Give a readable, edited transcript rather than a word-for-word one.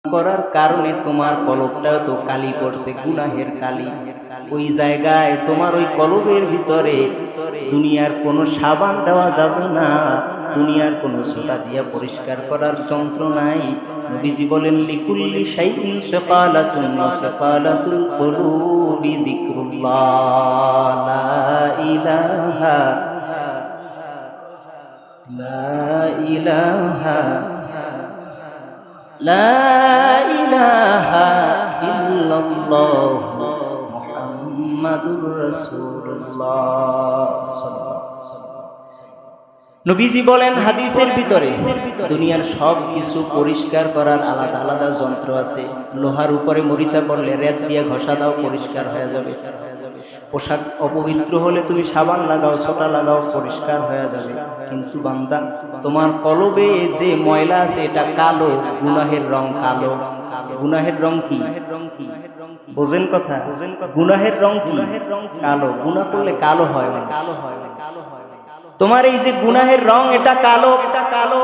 করার কারণে তোমার কলবটাও তো কালি পড়ছে, গুনাহের কালি। ওই জায়গায় তোমার ওই কলবের ভিতরে দুনিয়ার কোনো সাবান দেওয়া যাবে না, দুনিয়ার কোনো সোটা দিয়া পরিষ্কার করার যন্ত্র নাই। নবীজি বলেন লিকুল্লি শাইইন সাকালাতুন ওয়া সাকালাতুল কুলুবি যিকরুল্লাহ, লা ইলাহা লা ইলাহা লা ইলাহা ইল্লাল্লাহ মুহাম্মাদুর রাসূলুল্লাহ। নবীজি বলেন হাদিসের ভিতরে দুনিয়ার সব কিছু পরিষ্কার করার আলাদা আলাদা যন্ত্র আছে। লোহার উপরে মরিচা পড়লে রেত দিয়ে ঘষা দাও, পরিষ্কার হয়ে যাবে। পোশাক অপবিত্র হলে তুমি সাবান লাগাও, সোটা লাগাও, পরিষ্কার হয়ে যাবে। কিন্তু বান্দা, তোমার কলবে যে ময়লা আছে এটা কালো, গুনাহের রং কালো। গুনাহের রং কি? বোঝেন কথা? গুনাহের রং কি? কালো। গুনাহ করলে কালো হয় না, কালো হয়। তোমার এই যে গুনাহের রং এটা কালো, এটা কালো।